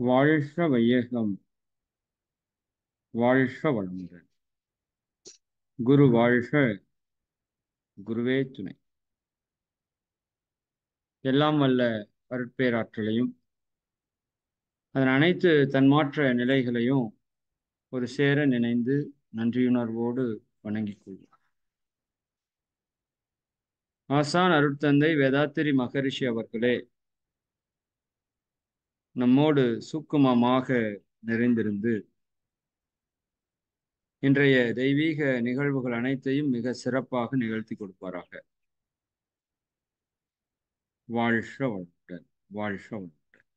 வாழ்க வையகம், வாழ்க வளமுடன். குரு வாழ்க, குருவே துணை. எல்லாம் வல்ல அருட்பேராற்றலையும் அதன் அனைத்து தன்மாற்ற நிலைகளையும் ஒரு சேர நினைந்து நன்றியுணர்வோடு வணங்கிக் கொள்வோம். ஆசான் அருட்தந்தை வேதாத்திரி மகரிஷி அவர்களே நம்மோடு சூக்குமமாக நிறைந்திருந்து இன்றைய தெய்வீக நிகழ்வுகள் அனைத்தையும் மிக சிறப்பாக நிகழ்த்தி கொடுப்பாராக. வாழ்க வளமுடன், வாழ்க வளமுடன்,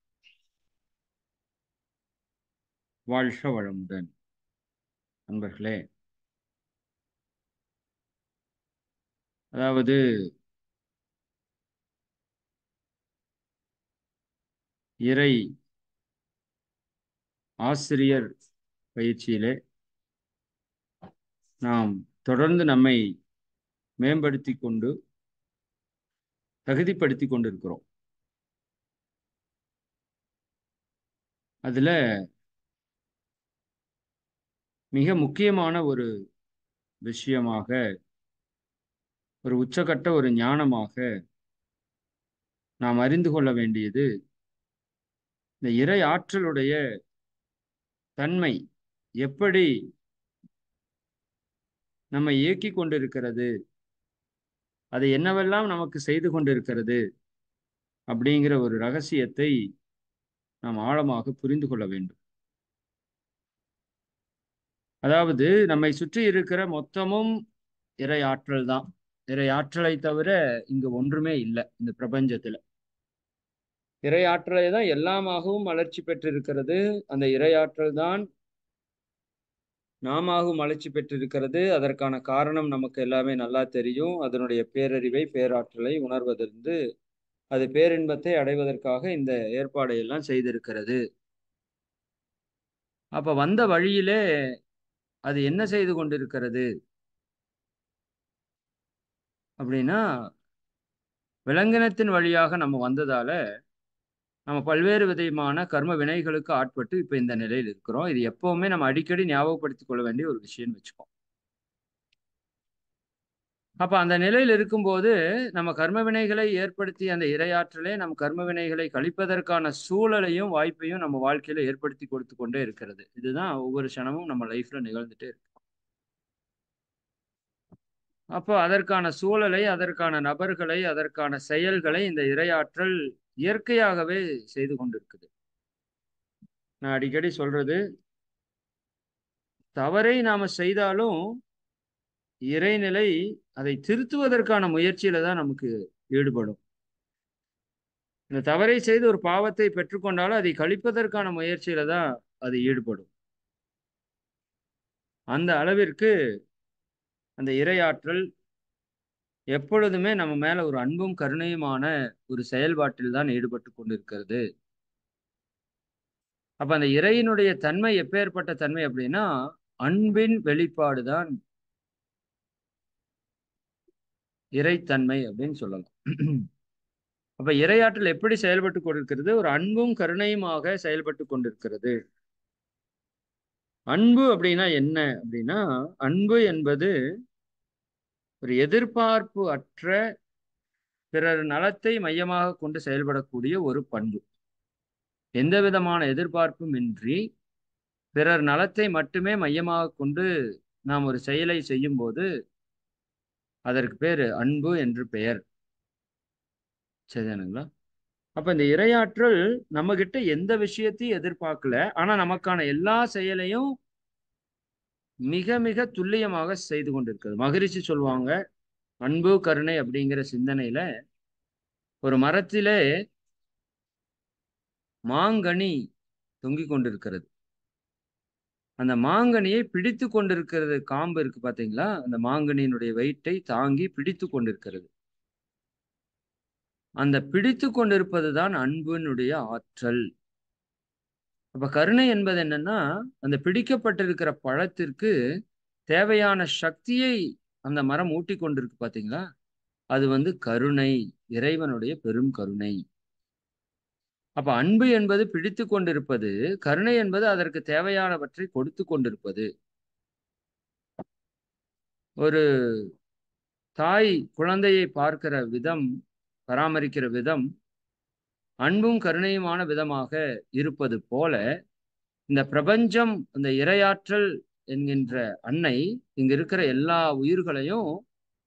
வாழ்க வளமுடன். நண்பர்களே, அதாவது இறை ஆசிரியர் பயிற்சியிலே நாம் தொடர்ந்து நம்மை மேம்படுத்தி கொண்டு தகுதிப்படுத்தி கொண்டிருக்கிறோம். அதுல மிக முக்கியமான ஒரு விஷயமாக, ஒரு உச்சகட்ட ஒரு ஞானமாக நாம் அறிந்து கொள்ள வேண்டியது இந்த இறை ஆற்றலுடைய தன்மை எப்படி நம்மை இயக்கி கொண்டிருக்கிறது, அது என்னவெல்லாம் நமக்கு செய்து கொண்டிருக்கிறது அப்படிங்கிற ஒரு ரகசியத்தை நாம் ஆழமாக புரிந்து கொள்ள வேண்டும். அதாவது நம்மை சுற்றி இருக்கிற மொத்தமும் இறை ஆற்றல் தான். இறை ஆற்றலை தவிர இங்கு ஒன்றுமே இல்லை இந்த பிரபஞ்சத்துல. இறை ஆற்றலை தான் எல்லாமாகவும் வளர்ச்சி பெற்றிருக்கிறது. அந்த இறை ஆற்றல் தான் நாமாகவும் வளர்ச்சி பெற்றிருக்கிறது. அதற்கான காரணம் நமக்கு எல்லாமே நல்லா தெரியும். அதனுடைய பேரறிவை, பேராற்றலை உணர்வதிலிருந்து அது பேரின்பத்தை அடைவதற்காக இந்த ஏற்பாடை எல்லாம் செய்திருக்கிறது. அப்ப வந்த வழியிலே அது என்ன செய்து கொண்டிருக்கிறது அப்படின்னா, விலங்கினத்தின் வழியாக நம்ம வந்ததால நம்ம பல்வேறு விதமான கர்ம வினைகளுக்கு ஆட்பட்டு இப்ப இந்த நிலையில் இருக்கிறோம். இது எப்பவுமே நம்ம அடிக்கடி ஞாபகப்படுத்திக் கொள்ள வேண்டிய ஒரு விஷயம்னு வச்சுக்கோம். அப்ப அந்த நிலையில் இருக்கும்போது நம்ம கர்ம வினைகளை ஏற்படுத்தி அந்த இரையாற்றலே நம் கர்ம வினைகளை கழிப்பதற்கான சூழலையும் வாய்ப்பையும் நம்ம வாழ்க்கையில ஏற்படுத்தி கொடுத்து கொண்டே இருக்கிறது. இதுதான் ஒவ்வொரு க்ஷணமும் நம்ம லைஃப்ல நிகழ்ந்துட்டே இருக்கு. அப்போ அதற்கான சூழலை, அதற்கான நபர்களை, அதற்கான செயல்களை இந்த இரையாற்றல் இயற்கையாகவே செய்து கொண்டிருக்குது. நான் அடிக்கடி சொல்றது, தவறை நாம செய்தாலும் இறைநிலை அதை திருத்துவதற்கான முயற்சியில தான் நமக்கு ஈடுபடும். இந்த தவறை செய்து ஒரு பாவத்தை பெற்றுக்கொண்டாலும் அதை கழிப்பதற்கான முயற்சியில தான் அது ஈடுபடும். அந்த அளவிற்கு அந்த இறையாற்றல் எப்பொழுதுமே நம்ம மேல ஒரு அன்பும் கருணையுமான ஒரு செயல்பாட்டில் தான் ஈடுபட்டு கொண்டிருக்கிறது. அப்ப அந்த இறையினுடைய தன்மை எப்பேற்பட்ட தன்மை அப்படின்னா, அன்பின் வெளிப்பாடுதான் இறைத்தன்மை அப்படின்னு சொல்லலாம். அப்ப இறையாற்றல் எப்படி செயல்பட்டு கொண்டிருக்கிறது? ஒரு அன்பும் கருணையுமாக செயல்பட்டு கொண்டிருக்கிறது. அன்பு அப்படின்னா என்ன அப்படின்னா, அன்பு என்பது ஒரு எதிர்பார்ப்பு அற்ற பிறர் நலத்தை மையமாக கொண்டு செயல்படக்கூடிய ஒரு பண்பு. எந்த விதமான எதிர்பார்ப்பும் இன்றி பிறர் நலத்தை மட்டுமே மையமாக கொண்டு நாம் ஒரு செயலை செய்யும் போது அதற்கு பேரு அன்பு என்று பெயர். சரிதானுங்களா? அப்ப இந்த இறையாற்றல் நம்ம கிட்ட எந்த விஷயத்தையும் எதிர்பார்க்கல. ஆனா நமக்கான எல்லா செயலையும் மிக மிக துல்லியமாக செய்து கொண்டிருக்கிறது. மகரிஷி சொல்லுவாங்க, அன்பு கருணை அப்படிங்கிற சிந்தனையில ஒரு மரத்திலே மாங்கனி தொங்கிக் கொண்டிருக்கிறது. அந்த மாங்கனியை பிடித்து கொண்டிருக்கிறது காம்பு இருக்கு பாத்தீங்களா? அந்த மாங்கனியினுடைய வெயிட்டை தாங்கி பிடித்து கொண்டிருக்கிறது. அந்த பிடித்து கொண்டிருப்பதுதான் அன்பினுடைய ஆற்றல். அப்ப கருணை என்பது என்னன்னா, அந்த பிடிக்கப்பட்டிருக்கிற பழத்திற்கு தேவையான சக்தியை அந்த மரம் ஊட்டி கொண்டிருக்கு பாத்தீங்களா? அது கருணை, இறைவனுடைய பெரும் கருணை. அப்ப அன்பு என்பது பிடித்து கொண்டிருப்பது, கருணை என்பது அதற்கு தேவையானவற்றை கொடுத்து கொண்டிருப்பது. ஒரு தாய் குழந்தையை பார்க்கிற விதம், பராமரிக்கிற விதம் அன்பும் கருணையுமான விதமாக இருப்பது போல, இந்த பிரபஞ்சம், இந்த இறையாற்றல் என்கின்ற அன்னை இங்க இருக்கிற எல்லா உயிர்களையும்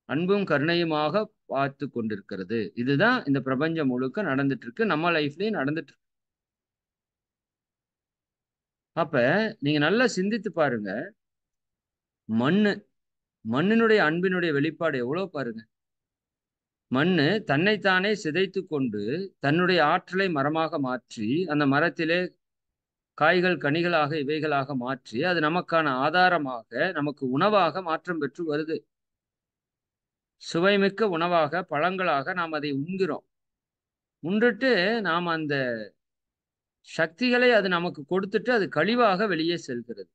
அன்பும் கருணையுமாக பார்த்து கொண்டிருக்கிறது. இதுதான் இந்த பிரபஞ்சம் முழுக்க நடந்துட்டு இருக்கு, நம்ம லைஃப்லயும் நடந்துட்டு இருக்கு. அப்ப நீங்க நல்லா சிந்தித்து பாருங்க, மண்ணு, மண்ணினுடைய அன்பினுடைய வெளிப்பாடு எவ்வளவு பாருங்க. மண்ணு தன்னைத்தானே சிதைத்து கொண்டு தன்னுடைய ஆற்றலை மரமாக மாற்றி, அந்த மரத்திலே காய்கள் கனிகளாக இவைகளாக மாற்றி, அது நமக்கான ஆதாரமாக, நமக்கு உணவாக மாற்றம் பெற்று வருது. சுவைமிக்க உணவாக, பழங்களாக நாம் அதை உண்கிறோம். உண்டுட்டு நாம் அந்த சக்திகளை அது நமக்கு கொடுத்துட்டு அது கழிவாக வெளியே செல்கிறது.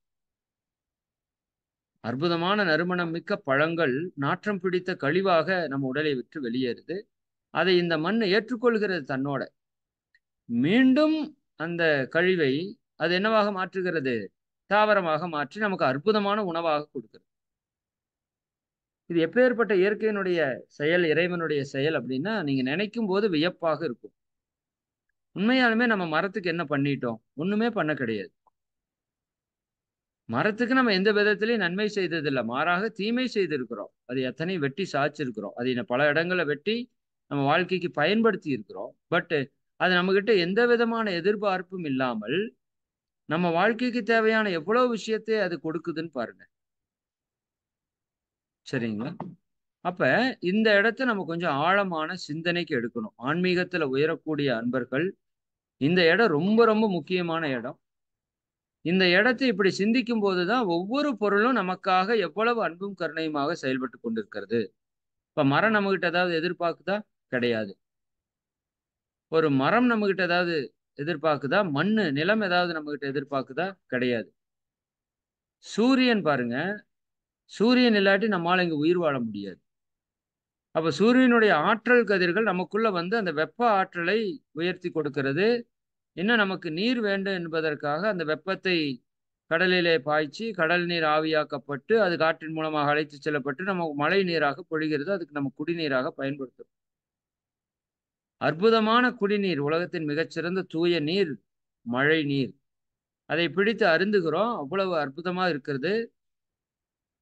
அற்புதமான நறுமணம் மிக்க பழங்கள் நாற்றம் பிடித்த கழிவாக நம்ம உடலை விட்டு வெளியேறுது. அதை இந்த மண் ஏற்றுக்கொள்கிறது தன்னோட. மீண்டும் அந்த கழிவை அது என்னவாக மாற்றுகிறது? தாவரமாக மாற்றி நமக்கு அற்புதமான உணவாக கொடுக்கிறது. இது எப்பேற்பட்ட இயற்கையினுடைய செயல், இறைவனுடைய செயல் அப்படின்னா நீங்க நினைக்கும் போது வியப்பாக இருக்கும். உண்மையாலுமே நம்ம மரத்துக்கு என்ன பண்ணிட்டோம்? ஒண்ணுமே பண்ண கிடையாது. மரத்துக்கு நம்ம எந்த விதத்திலையும் நன்மை செய்ததில்லை, மாறாக தீமை செய்திருக்கிறோம். அது எத்தனை வெட்டி சாய்ச்சிருக்கிறோம். அதை பல இடங்களை வெட்டி நம்ம வாழ்க்கைக்கு பயன்படுத்தி இருக்கிறோம். பட் அது நம்ம கிட்ட எந்த விதமான எதிர்பார்ப்பும் இல்லாமல் நம்ம வாழ்க்கைக்கு தேவையான எவ்வளவு விஷயத்தை அது கொடுக்குதுன்னு பாருங்க. சரிங்களா? அப்ப இந்த இடத்த நம்ம கொஞ்சம் ஆழமான சிந்தனைக்கு எடுக்கணும். ஆன்மீகத்துல உயரக்கூடிய அன்பர்கள், இந்த இடம் ரொம்ப ரொம்ப முக்கியமான இடம். இந்த இடத்தை இப்படி சிந்திக்கும் போதுதான் ஒவ்வொரு பொருளும் நமக்காக எவ்வளவு அன்பும் கருணையுமாக செயல்பட்டு கொண்டிருக்கிறது. இப்ப மரம் நம்ம கிட்ட ஏதாவது எதிர்பார்க்குதா? கிடையாது. ஒரு மரம் நம்ம கிட்ட ஏதாவது எதிர்பார்க்குதா? மண்ணு, நிலம் ஏதாவது நம்ம கிட்ட எதிர்பார்க்குதா? கிடையாது. சூரியன் பாருங்க, சூரியன் இல்லாட்டி நம்மால இங்க உயிர் வாழ முடியாது. அப்ப சூரியனுடைய ஆற்றல் கதிர்கள் நமக்குள்ள வந்து அந்த வெப்ப ஆற்றலை உயர்த்தி கொடுக்கிறது. இன்னும் நமக்கு நீர் வேண்டும் என்பதற்காக அந்த வெப்பத்தை கடலிலே பாய்ச்சி, கடல் நீர் ஆவியாக்கப்பட்டு அது காற்றின் மூலமாக அழைத்து செல்லப்பட்டு நமக்கு மழை நீராக பொழிகிறது. அதுக்கு நம்ம குடிநீராக பயன்படுத்தும். அற்புதமான குடிநீர், உலகத்தின் மிகச்சிறந்த தூய நீர் மழை நீர். அதை பிடித்து அருந்துகிறோம், அவ்வளவு அற்புதமா இருக்கிறது.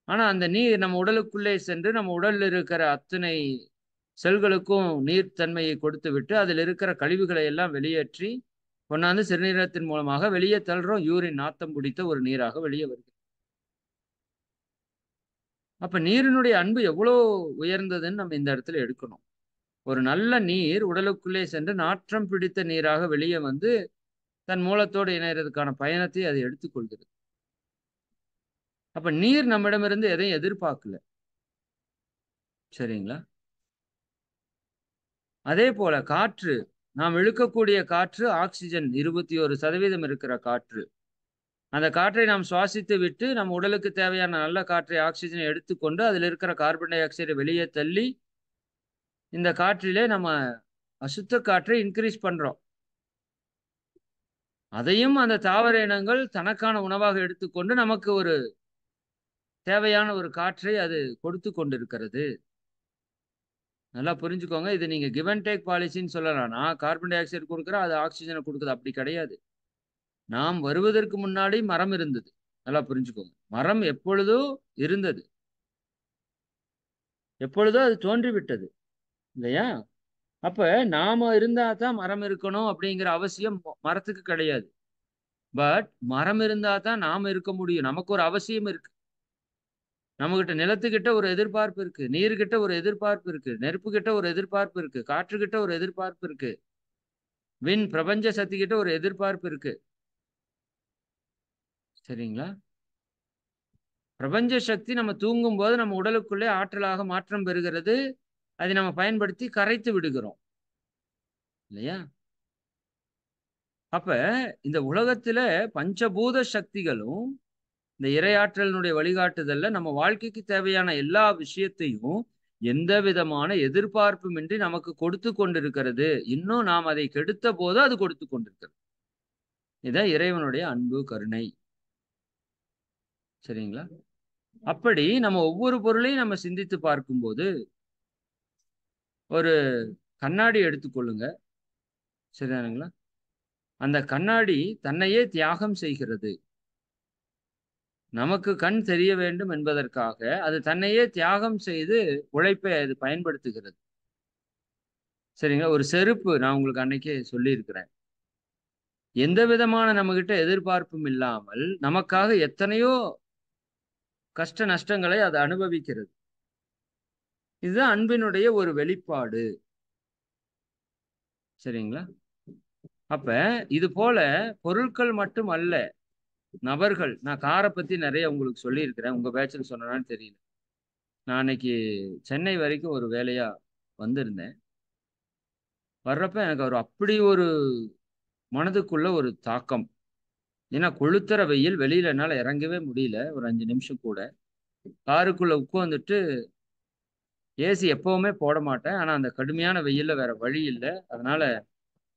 ஆனா அந்த நீர் நம்ம உடலுக்குள்ளே சென்று நம்ம உடல்ல இருக்கிற அத்தனை செல்களுக்கும் நீர்த்தன்மையை கொடுத்து விட்டு அதில் இருக்கிற கழிவுகளை எல்லாம் வெளியேற்றி கொண்டாந்து சிறுநீரகத்தின் மூலமாக வெளியே தள்ளுறோம். யூரின், நாத்தம் பிடித்த ஒரு நீராக வெளியே வருது. அப்ப நீரினுடைய அன்பு எவ்வளவு உயர்ந்ததுன்னு நம்ம இந்த இடத்துல எடுக்கணும். ஒரு நல்ல நீர் உடலுக்குள்ளே சென்று நாற்றம் பிடித்த நீராக வெளியே வந்து தன் மூலத்தோடு இணையறதுக்கான பயணத்தை அது எடுத்துக்கொள்கிறது. அப்ப நீர் நம்மிடமிருந்து எதையும் எதிர்பார்க்கல. சரிங்களா? அதே போல காற்று, நாம் இழுக்கக்கூடிய காற்று ஆக்சிஜன் 21% இருக்கிற காற்று. அந்த காற்றை நாம் சுவாசித்து விட்டு நம் உடலுக்கு தேவையான நல்ல காற்றை, ஆக்சிஜனை எடுத்துக்கொண்டு அதில் இருக்கிற கார்பன் டை ஆக்சைடை வெளியே தள்ளி இந்த காற்றிலே நம்ம அசுத்த காற்றை இன்க்ரீஸ் பண்றோம். அதையும் அந்த தாவர இனங்கள் தனக்கான உணவாக எடுத்துக்கொண்டு நமக்கு ஒரு தேவையான ஒரு காற்றை அது கொடுத்து கொண்டிருக்கிறது. நல்லா புரிஞ்சுக்கோங்க. இது நீங்க கிவ் அண்ட் டேக் பாலிசின்னு சொல்லலாம். நான் கார்பன் டை ஆக்சைடு கொடுக்குறேன், அது ஆக்சிஜனை கொடுக்குது, அப்படி கிடையாது. நாம் வருவதற்கு முன்னாடி மரம் இருந்தது. நல்லா புரிஞ்சுக்கோங்க. மரம் எப்பொழுதோ இருந்தது, எப்பொழுதோ அது தோன்றிவிட்டது இல்லையா? அப்ப நாம இருந்தா தான் மரம் இருக்கணும் அப்படிங்கிற அவசியம் மரத்துக்கு கிடையாது. பட் மரம் இருந்தா தான் நாம இருக்க முடியும். நமக்கு ஒரு அவசியம் இருக்கு. நம்மகிட்ட நிலத்துக்கிட்ட ஒரு எதிர்பார்ப்பு இருக்கு, நீர்கிட்ட ஒரு எதிர்பார்ப்பு இருக்கு, நெருப்பு கிட்ட ஒரு எதிர்பார்ப்பு இருக்கு, காற்றுக்கிட்ட ஒரு எதிர்பார்ப்பு இருக்கு, விண் பிரபஞ்ச சக்தி கிட்ட ஒரு எதிர்பார்ப்பு இருக்கு. சரிங்களா? பிரபஞ்ச சக்தி நம்ம தூங்கும் போது நம்ம உடலுக்குள்ளே ஆற்றலாக மாற்றம் பெறுகிறது. அதை நம்ம பயன்படுத்தி கரைத்து விடுகிறோம் இல்லையா? அப்ப இந்த உலகத்துல பஞ்சபூத சக்திகளும் இந்த இறையாற்றலினுடைய வழிகாட்டுதல்ல நம்ம வாழ்க்கைக்கு தேவையான எல்லா விஷயத்தையும் எந்த விதமான எதிர்பார்ப்புமின்றி நமக்கு கொடுத்து கொண்டிருக்கிறது. இன்னும் நாம் அதை கெடுத்த போது அது கொடுத்து கொண்டிருக்கிறது. இதான் இறைவனுடைய அன்பு, கருணை. சரிங்களா? அப்படி நம்ம ஒவ்வொரு பொருளையும் நம்ம சிந்தித்து பார்க்கும்போது, ஒரு கண்ணாடி எடுத்துக்கொள்ளுங்க. சரிதானுங்களா? அந்த கண்ணாடி தன்னையே தியாகம் செய்கிறது. நமக்கு கண் தெரிய வேண்டும் என்பதற்காக அது தன்னையே தியாகம் செய்து உழைப்பை அது பயன்படுத்துகிறது. சரிங்களா? ஒரு செருப்பு நான் உங்களுக்கு அன்னைக்கே சொல்லியிருக்கிறேன். எந்த விதமான நம்மகிட்ட எதிர்பார்ப்பும் இல்லாமல் நமக்காக எத்தனையோ கஷ்ட நஷ்டங்களை அது அனுபவிக்கிறது. இதுதான் அன்பினுடைய ஒரு வெளிப்பாடு. சரிங்களா? அப்ப இது போல பொருட்கள் மட்டும் அல்ல, நபர்கள். நான் காரை பத்தி நிறைய உங்களுக்கு சொல்லியிருக்கிறேன். உங்க பேட்ச்ல சொன்னேனான்னு தெரியல. நான் அன்னைக்கு சென்னை வரைக்கும் ஒரு வேலையா வந்திருந்தேன். வர்றப்ப எனக்கு அப்படி ஒரு மனதுக்குள்ள ஒரு தாக்கம். ஏன்னா கொளுத்துற வெயில், வெளியில என்னால இறங்கவே முடியல ஒரு 5 நிமிஷம் கூட. காருக்குள்ள உட்காந்துட்டு ஏசி எப்பவுமே போட மாட்டேன். ஆனா அந்த கடுமையான வெயில்ல வேற வழி இல்ல. அதனால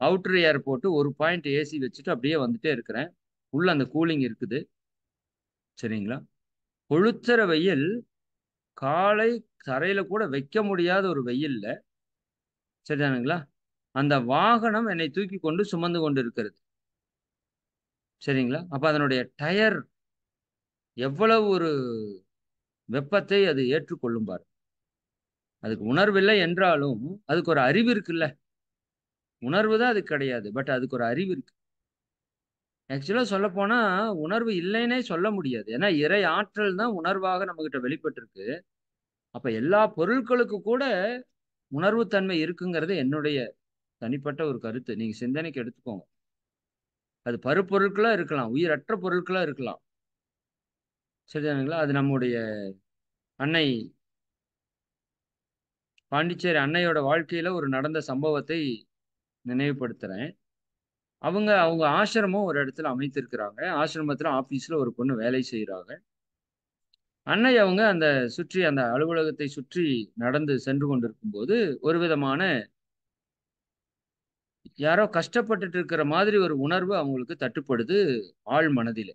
அவுட்டர் ஏர் போட்டு ஒரு பாயிண்ட் ஏசி வச்சுட்டு அப்படியே வந்துட்டே இருக்கிறேன். உள்ள அந்த கூலிங் இருக்குது. சரிங்களா? கொளுத்துற வெயில், காலை தரையில கூட வைக்க முடியாத ஒரு வெயில்ல, சரிதானுங்களா? அந்த வாகனம் என்னை தூக்கி கொண்டு சுமந்து கொண்டு இருக்கிறது. சரிங்களா? அப்ப அதனுடைய டயர் எவ்வளவு ஒரு வெப்பத்தை அது ஏற்றுக்கொள்ளும் பாரு. அதுக்கு உணர்வில்லை என்றாலும் அதுக்கு ஒரு அறிவு இருக்குல்ல. உணர்வு தான் அது கிடையாது. பட் அதுக்கு ஒரு அறிவு இருக்கு. ஆக்சுவலா சொல்ல போனா உணர்வு இல்லைன்னே சொல்ல முடியாது. ஏன்னா இறை ஆற்றல் தான் உணர்வாக நம்ம கிட்ட வெளிப்பட்டிருக்கு. அப்ப எல்லா பொருட்களுக்கு கூட உணர்வு தன்மை இருக்குங்கிறது என்னுடைய தனிப்பட்ட ஒரு கருத்து. நீங்க சிந்தனைக்கு எடுத்துக்கோங்க. அது பருப்பொருட்களா இருக்கலாம், உயிரற்ற பொருட்களா இருக்கலாம். சரிதானுங்களா? அது நம்முடைய அன்னை பாண்டிச்சேரி அன்னையோட வாழ்க்கையில ஒரு நடந்த சம்பவத்தை நினைவுபடுத்துறேன். அவங்க ஆசிரமம் ஒரு இடத்துல அமைத்திருக்கிறாங்க. ஆசிரமத்துல ஆபீஸ்ல ஒரு பொண்ணு வேலை செய்யறாங்க. அன்னை அவங்க அந்த அலுவலகத்தை சுற்றி நடந்து சென்று கொண்டிருக்கும் போது ஒரு விதமான யாரோ கஷ்டப்பட்டுட்டு இருக்கிற மாதிரி ஒரு உணர்வு அவங்களுக்கு தட்டுப்படுது ஆழ் மனதிலே.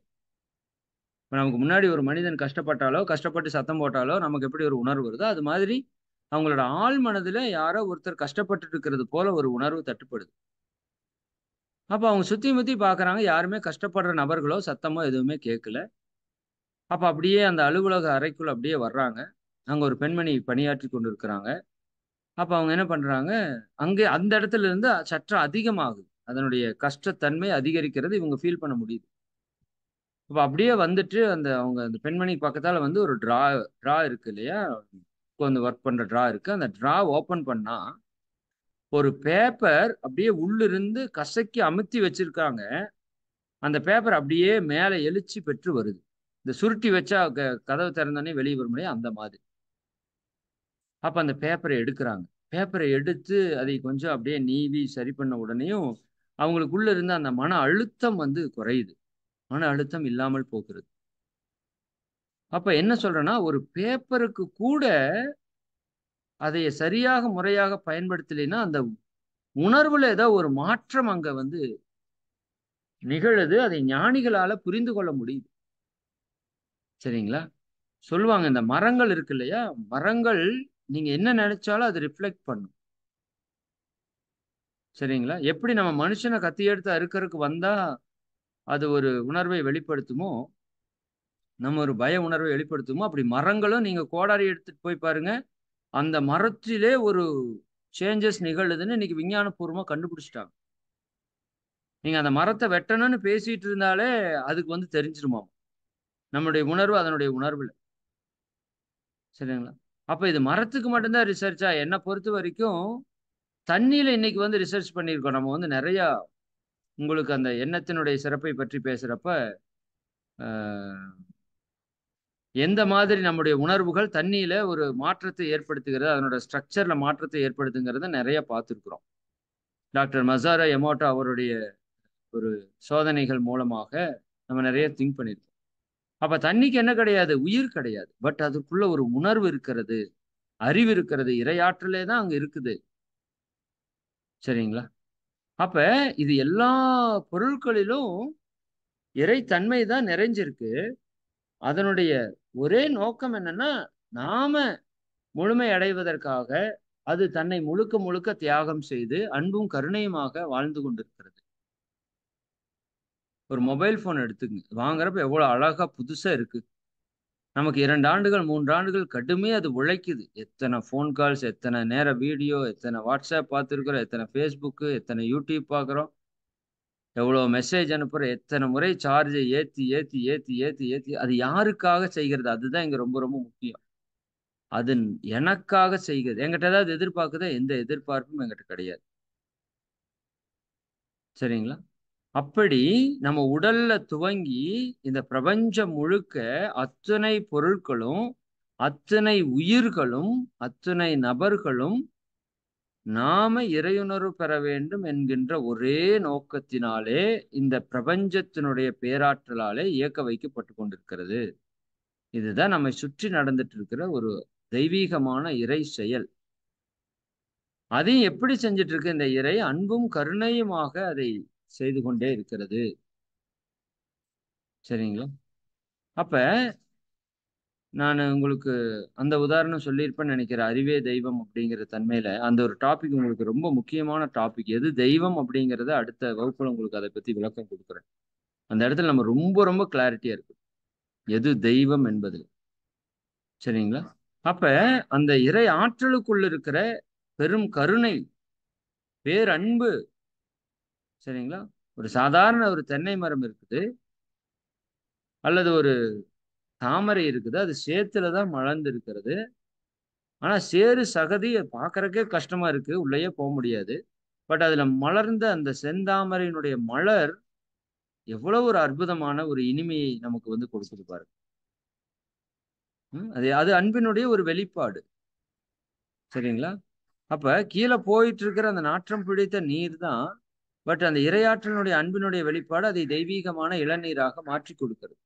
இப்ப நமக்கு முன்னாடி ஒரு மனிதன் கஷ்டப்பட்டாலோ, கஷ்டப்பட்டு சத்தம் போட்டாலோ நமக்கு எப்படி ஒரு உணர்வு வருதோ, அது மாதிரி அவங்களோட ஆழ் மனதில யாரோ ஒருத்தர் கஷ்டப்பட்டுட்டு இருக்கிறது போல ஒரு உணர்வு தட்டுப்படுது. அப்ப அவங்க சுத்தி முத்தி பார்க்குறாங்க. யாருமே கஷ்டப்படுற நபர்களோ, சத்தமோ எதுவுமே கேட்கல. அப்ப அப்படியே அந்த அலுவலக அறைக்குள்ள அப்படியே வர்றாங்க. அங்க ஒரு பெண்மணி பணியாற்றிக் கொண்டிருக்கிறாங்க. அப்ப அவங்க என்ன பண்றாங்க, அங்கே அந்த இடத்துல இருந்து சற்று அதிகமாகுது. அதனுடைய கஷ்டத்தன்மை அதிகரிக்கிறது இவங்க ஃபீல் பண்ண முடியுது. அப்ப அப்படியே வந்துட்டு அந்த பெண்மணி பக்கத்தால வந்து ஒரு ட்ரா இருக்கு இல்லையா? உட்கார்ந்து ஒர்க் பண்ற ட்ரா இருக்கு. அந்த ட்ரா ஓப்பன் பண்ணா, ஒரு பேப்பர் அப்படியே உள்ளிருந்து கசக்கி அமுத்தி வச்சிருக்காங்க. அந்த பேப்பர் அப்படியே மேல எழுச்சி பெற்று வருது. இந்த சுருட்டி வச்சா கதவு திறந்தோனே வெளிய வரும் இல்லையா? அந்த மாதிரி. அப்ப அந்த பேப்பர எடுக்குறாங்க. பேப்பர எடுத்து அதை கொஞ்சம் அப்படியே நீவி சரி பண்ண உடனேயும், அவங்களுக்குள்ள இருந்த அந்த மன அழுத்தம் வந்து குறையுது. மன அழுத்தம் இல்லாமல் போகிறது. அப்ப என்ன சொல்றேன்னா, ஒரு பேப்பருக்கு கூட அதைய சரியாக, முறையாக பயன்படுத்தலைன்னா, அந்த உணர்வுல ஏதோ ஒரு மாற்றம் அங்க வந்து நிகழுது. அதை ஞானிகளால புரிந்து கொள்ள முடியுது. சரிங்களா? சொல்லுவாங்க, இந்த மரங்கள் இருக்கு இல்லையா? மரங்கள் நீங்க என்ன நெனச்சாலும் அது ரிஃப்ளெக்ட் பண்ணும். சரிங்களா? எப்படி நம்ம மனுஷன கத்தி எடுத்து அறுக்கறக்கு வந்தா, அது ஒரு உணர்வை வெளிப்படுத்துமோ, நம்ம ஒரு பய உணர்வை வெளிப்படுத்துமோ, அப்படி மரங்களும் நீங்க கோடாரி எடுத்துட்டு போய் பாருங்க. அந்த மரத்திலே ஒரு சேஞ்சஸ் நிகழுதுன்னு இன்னைக்கு விஞ்ஞானபூர்வமா கண்டுபிடிச்சுட்டாங்க. நீங்க அந்த மரத்த வெட்டணும்னு பேசிட்டு இருந்தாலே, அதுக்கு வந்து தெரிஞ்சிருமாம். நம்முடைய உணர்வு அதனுடைய உணர்வுல. சரிங்களா? அப்ப இது மரத்துக்கு மட்டும் தான் ரிசர்ச்சா? என்ன பொறுத்தவரைக்கும், தண்ணீல இன்னைக்கு வந்து ரிசர்ச் பண்ணியிருக்கோம். நம்ம வந்து நெறையா உங்களுக்கு அந்த எண்ணத்தினுடைய சிறப்பை பற்றி பேசுறப்ப, அ எந்த மாதிரி நம்முடைய உணர்வுகள் தண்ணீல ஒரு மாற்றத்தை ஏற்படுத்துகிறது, அதனோட ஸ்ட்ரக்சர்ல மாற்றத்தை ஏற்படுத்துங்கிறத நெறைய பார்த்திருக்கிறோம். டாக்டர் மசாரோ எமோட்டோ அவருடைய ஒரு சோதனைகள் மூலமாக நம்ம நெறைய திங்க் பண்ணியிருக்கோம். அப்ப தண்ணிக்கு என்ன கிடையாது? உயிர் கிடையாது. பட் அதுக்குள்ள ஒரு உணர்வு இருக்கிறது. அறிவு இருக்கிறது, இறையாற்றலே தான் அங்க இருக்குது. சரிங்களா? அப்ப இது எல்லா பொருட்களிலும் இறைத்தன்மை தான் நிறைஞ்சிருக்கு. அதனுடைய ஒரே நோக்கம் என்னன்னா, நாம முழுமை அடைவதற்காக அது தன்னை முழுக்க முழுக்க தியாகம் செய்து அன்பும் கருணையுமாக வாழ்ந்து கொண்டிருக்கிறது. ஒரு மொபைல் போன் எடுத்துங்க, வாங்குறப்ப எவ்வளவு அழகா புதுசா இருக்கு. நமக்கு 2 ஆண்டுகள் 3 ஆண்டுகள் கடுமையா அது உழைக்குது. எத்தனை போன் கால்ஸ், எத்தனை நேர வீடியோ, எத்தனை வாட்ஸ்அப் பார்த்துருக்கிறோம், எத்தனை ஃபேஸ்புக், எத்தனை யூடியூப் பார்க்குறோம், எவ்வளவு மெசேஜ் அனுப்புறோம், எத்தனை முறை சார்ஜை ஏத்தி ஏத்தி ஏத்தி ஏத்தி ஏத்தி அது யாருக்காக செய்கிறது? அதுதான் இங்க ரொம்ப ரொம்ப முக்கியம். அது எனக்காக செய்கிறது. என்கிட்ட ஏதாவது எதிர்பார்க்குதா? எந்த எதிர்பார்ப்பும் என்கிட்ட கிடையாது. சரிங்களா? அப்படி நம்ம உடல்ல துவங்கி இந்த பிரபஞ்சம் முழுக்க அத்தனை பொருட்களும், அத்தனை உயிர்களும், அத்தனை நபர்களும் நாம இறையுணர்வு பெற வேண்டும் என்கின்ற ஒரே நோக்கத்தினாலே இந்த பிரபஞ்சத்தினுடைய பேராற்றலாலே இயக்க வைக்கப்பட்டு கொண்டிருக்கிறது. இதுதான் நம்மை சுற்றி நடந்துட்டு இருக்கிற ஒரு தெய்வீகமான இறை செயல். அதையும் எப்படி செஞ்சிட்டு இருக்கு இந்த இறை? அன்பும் கருணையுமாக அதை செய்து கொண்டே இருக்கிறது. சரிங்களா? அப்ப நான் உங்களுக்கு அந்த உதாரணம் சொல்லியிருப்பேன்னு நினைக்கிறேன். அறிவே தெய்வம் அப்படிங்கிற தன்மையில அந்த ஒரு டாபிக் உங்களுக்கு ரொம்ப முக்கியமான டாபிக். எது தெய்வம் அப்படிங்கறத அடுத்த வகுப்புல உங்களுக்கு அதை பத்தி விளக்கம் கொடுக்குறேன். அந்த இடத்துல நம்ம ரொம்ப ரொம்ப கிளாரிட்டியா இருக்கு எது தெய்வம் என்பது. சரிங்களா? அப்ப அந்த இறை ஆற்றலுக்குள்ள இருக்கிற பெரும் கருணை, பேரன்பு. சரிங்களா? ஒரு சாதாரண ஒரு தென்னை மரம் இருக்குது, அல்லது ஒரு தாமரை இருக்குது, அது சேத்துலதான் மலர்ந்து இருக்கிறது. ஆனா சேறு சகதி பாக்குறதுக்கே கஷ்டமா இருக்கு, உள்ளேயே போக முடியாது. பட் அதுல மலர்ந்த அந்த செந்தாமரையினுடைய மலர் எவ்வளவு ஒரு அற்புதமான ஒரு இனிமையை நமக்கு வந்து கொடுக்குது பாருங்க. அது அது அன்பினுடைய ஒரு வெளிப்பாடு. சரிங்களா? அப்ப கீழே போயிட்டு இருக்கிற அந்த நாற்றம் பிடித்த நீர் தான், பட் அந்த இரையாற்றலுடைய அன்பினுடைய வெளிப்பாடு அதை தெய்வீகமான இளநீராக மாற்றி கொடுக்கிறது.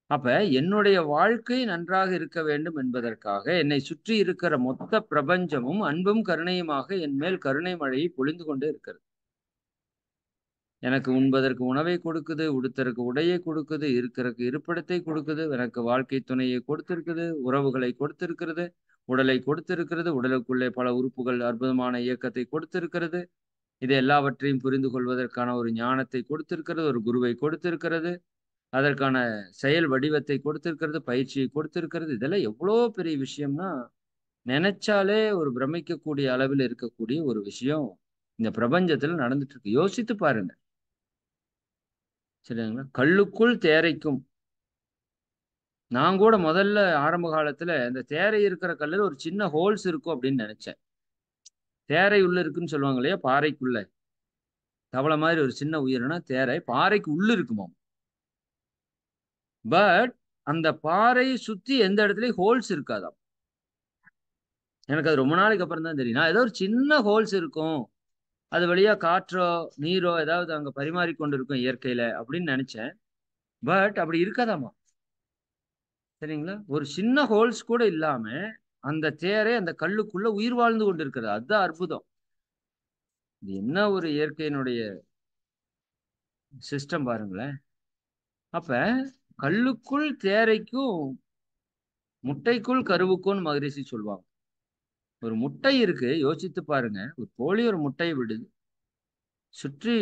அப்ப என்னுடைய வாழ்க்கை நன்றாக இருக்க வேண்டும் என்பதற்காக என்னை சுற்றி இருக்கிற மொத்த பிரபஞ்சமும் அன்பும் கருணையுமாக என் மேல் கருணை மழையை பொழிந்து கொண்டே இருக்கிறது. எனக்கு உண்பதற்கு உணவை கொடுக்குது, உடுத்தருக்கு உடையை கொடுக்குது, இருக்கிறதுக்கு இருப்பிடத்தை கொடுக்குது, எனக்கு வாழ்க்கை துணையை கொடுத்திருக்குது, உறவுகளை கொடுத்திருக்கிறது, உடலை கொடுத்திருக்கிறது, உடலுக்குள்ளே பல உறுப்புகள் அற்புதமான இயக்கத்தை கொடுத்திருக்கிறது. இது எல்லாவற்றையும் புரிந்து கொள்வதற்கான ஒரு ஞானத்தை கொடுத்திருக்கிறது, ஒரு குருவை கொடுத்திருக்கிறது, அதற்கான செயல் வடிவத்தை கொடுத்திருக்கிறது, பயிற்சியை கொடுத்திருக்கிறது. இதெல்லாம் எவ்வளோ பெரிய விஷயம்னா, நினைச்சாலே ஒரு பிரமிக்கக்கூடிய அளவில் இருக்கக்கூடிய ஒரு விஷயம் இந்த பிரபஞ்சத்துல நடந்துட்டு இருக்கு. யோசித்து பாருங்க. சரிங்களா? கல்லுக்குள் தேரைக்கும். நான் கூட முதல்ல ஆரம்ப காலத்துல இந்த தேரை இருக்கிற கல்லுல ஒரு சின்ன ஹோல்ஸ் இருக்கும் அப்படின்னு நினைச்சேன். தேரை உள்ள இருக்குன்னு சொல்லுவாங்க இல்லையா, பாறைக்குள்ள தவளை மாதிரி ஒரு சின்ன உயிரினா தேரை பாறைக்கு உள்ள இருக்குமாம். பட் அந்த பாறையை சுத்தி எந்த இடத்துலயும் ஹோல்ஸ் இருக்காதாம். எனக்கு அது ரொம்ப நாளைக்கு அப்புறம் தான் தெரியும். நான் ஏதோ ஒரு சின்ன ஹோல்ஸ் இருக்கும், அது வழியா காற்றோ நீரோ ஏதாவது அங்க பரிமாறிக்கொண்டு இருக்கும் இயற்கையில அப்படின்னு நினைச்சேன். பட் அப்படி இருக்காதாமா. சரிங்களா? ஒரு சின்ன ஹோல்ஸ் கூட இல்லாம அந்த தேரை அந்த கல்லுக்குள்ள உயிர் வாழ்ந்து கொண்டிருக்கிறது. அதுதான் அற்புதம். இது என்ன ஒரு இயற்கையினுடைய சிஸ்டம் பாருங்களேன். அப்ப கல்லுக்குள் தேரைக்கும் முட்டைக்குள் கருவுக்கும் மகரிஷி சொல்லுவாங்க. ஒரு முட்டை இருக்கு, யோசித்து பாருங்க. ஒரு கோழி ஒரு முட்டையை விடுது, சுற்றி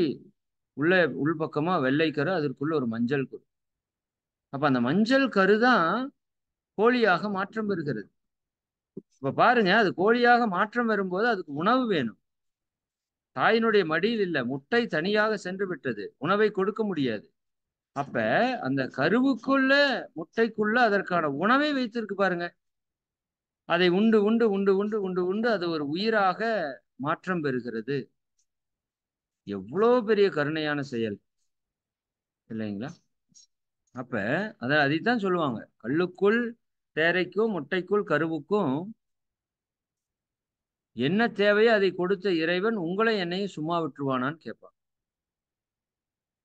உள்ள உள்பக்கமா வெள்ளை கரு, அதற்குள்ள ஒரு மஞ்சள் கரு. அப்ப அந்த மஞ்சள் கருதான் கோழியாக மாற்றம் பெறுகிறது. இப்ப பாருங்க, அது கோழியாக மாற்றம் வரும்போது அதுக்கு உணவு வேணும். தாயினுடைய மடியில் இல்ல, முட்டை தனியாக சென்று விட்டது, உணவை கொடுக்க முடியாது. அப்ப அந்த கருவுக்குள்ள முட்டைக்குள்ள அதற்கான உணவை வைத்திருக்கு பாருங்க. அதை உண்டு உண்டு உண்டு உண்டு உண்டு உண்டு அது ஒரு உயிராக மாற்றம் பெறுகிறது. எவ்வளவு பெரிய கருணையான செயல் இல்லைங்களா? அப்ப அதைத்தான் சொல்லுவாங்க, கல்லுக்குள் தேரைக்கும் முட்டைக்குள் கருவுக்கும் என்ன தேவையோ அதை கொடுத்த இறைவன் உங்களை என்னையும் சும்மா விட்டுருவானான்னு கேட்பான்.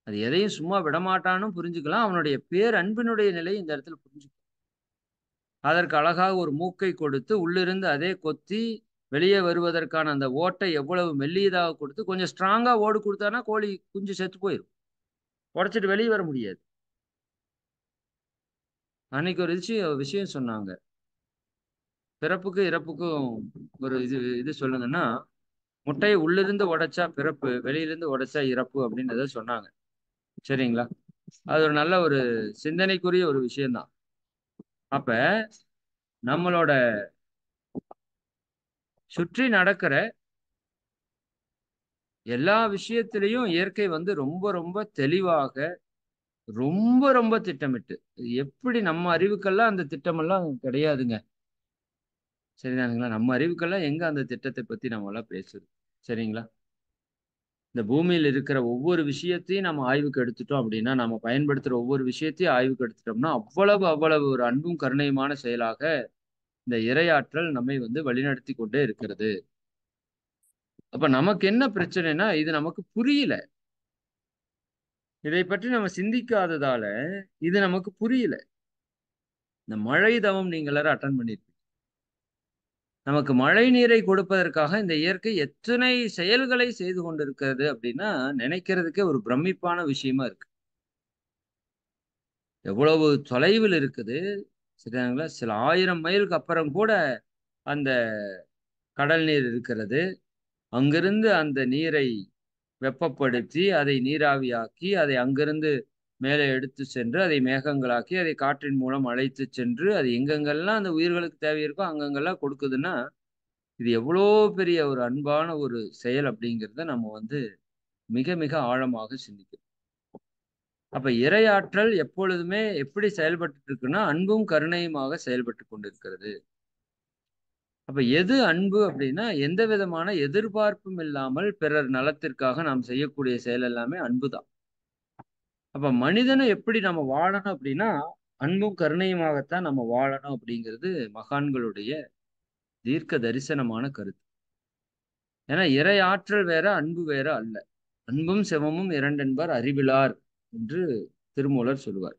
அது எதையும் சும்மா விடமாட்டான்னு புரிஞ்சுக்கலாம். அவனுடைய பேர் அன்பினுடைய நிலை இந்த இடத்துல புரிஞ்சுக்கலாம். அதற்கு அழகாக ஒரு மூக்கை கொடுத்து உள்ளிருந்து அதே கொத்தி வெளியே வருவதற்கான அந்த ஓட்டை எவ்வளவு மெல்லியதாக கொடுத்து கொஞ்சம் ஸ்ட்ராங்கா ஓடு கொடுத்தானா கோழி குஞ்சு செத்து போயிடும். உடைச்சிட்டு வெளியே வர முடியாது. அன்னைக்கு ஒரு விஷயம் சொன்னாங்க. பிறப்புக்கும் இறப்புக்கும் ஒரு இது சொல்லுங்கன்னா, முட்டையை உள்ளிருந்து உடைச்சா பிறப்பு, வெளியிலிருந்து உடைச்சா இறப்பு அப்படின்றத சொன்னாங்க. சரிங்களா? அது ஒரு நல்ல ஒரு சிந்தனைக்குரிய ஒரு விஷயம்தான். அப்ப நம்மளோட சுற்றி நடக்கிற எல்லா விஷயத்திலையும் இயற்கை வந்து ரொம்ப ரொம்ப தெளிவாக, ரொம்ப ரொம்ப திட்டமிட்டு, எப்படி நம்ம அறிவுக்கெல்லாம் அந்த திட்டமெல்லாம் கிடையாதுங்க. சரிதானுங்களா? நம்ம அறிவுக்கெல்லாம் எங்க அந்த திட்டத்தை பத்தி நம்மளாம் பேசுறது. சரிங்களா? இந்த பூமியில இருக்கிற ஒவ்வொரு விஷயத்தையும் நம்ம ஆய்வுக்கு எடுத்துட்டோம் அப்படின்னா, நம்ம பயன்படுத்துற ஒவ்வொரு விஷயத்தையும் ஆய்வுக்கு எடுத்துட்டோம்னா, அவ்வளவு அவ்வளவு ஒரு அன்பும் கருணையுமான செயலாக இந்த இறையாற்றல் நம்மை வந்து வழிநடத்தி கொண்டே இருக்கிறது. அப்ப நமக்கு என்ன பிரச்சனைன்னா, இது நமக்கு புரியல. இதை பற்றி நம்ம சிந்திக்காததால, இது நமக்கு புரியல. இந்த மழை தவம் நீங்க எல்லாரும் அட்டெண்ட் பண்ணியிருப்பீங்க. நமக்கு மழை நீரை கொடுப்பதற்காக இந்த இயற்கை எத்தனை செயல்களை செய்து கொண்டிருக்கிறது அப்படின்னா, நினைக்கிறதுக்கே ஒரு பிரமிப்பான விஷயமா இருக்கு. எவ்வளவு தொலைவில் இருக்குது. சரிங்களா? சில 1000 மைலுக்கு அப்புறம் கூட அந்த கடல் நீர் இருக்கிறது. அங்கிருந்து அந்த நீரை வெப்பப்படுத்தி, அதை நீராவியாக்கி, அதை அங்கிருந்து மேலே எடுத்து சென்று, அதை மேகங்களாக்கி, அதை காற்றின் மூலம் அழைத்துச் சென்று, அது எங்கெங்கெல்லாம் அந்த உயிர்களுக்கு தேவை இருக்கோ, அங்கங்கெல்லாம் கொடுக்குதுன்னா, இது எவ்வளோ பெரிய ஒரு அன்பான ஒரு செயல் அப்படிங்கிறத நம்ம வந்து மிக மிக ஆழமாக சிந்திக்கணும். அப்ப இறையாற்றல் எப்பொழுதுமே எப்படி செயல்பட்டுட்டு இருக்குன்னா, அன்பும் கருணையுமாக செயல்பட்டுக் கொண்டிருக்கிறது. அப்ப எது அன்பு அப்படின்னா, எந்த விதமான எதிர்பார்ப்பும் இல்லாமல் பிறர் நலத்திற்காக நாம் செய்யக்கூடிய செயல் எல்லாமே அன்புதான். அப்ப மனிதனை எப்படி நம்ம வாழணும் அப்படின்னா, அன்பும் கருணையுமாகத்தான் நம்ம வாழணும் அப்படிங்கிறது மகான்களுடைய தீர்க்க தரிசனமான கருத்து. ஏன்னா இறை ஆற்றல் வேற, அன்பு வேற அல்ல. அன்பும் சிவமும் இரண்டென்பர் அறிவிலார் என்று திருமூலர் சொல்லுவார்.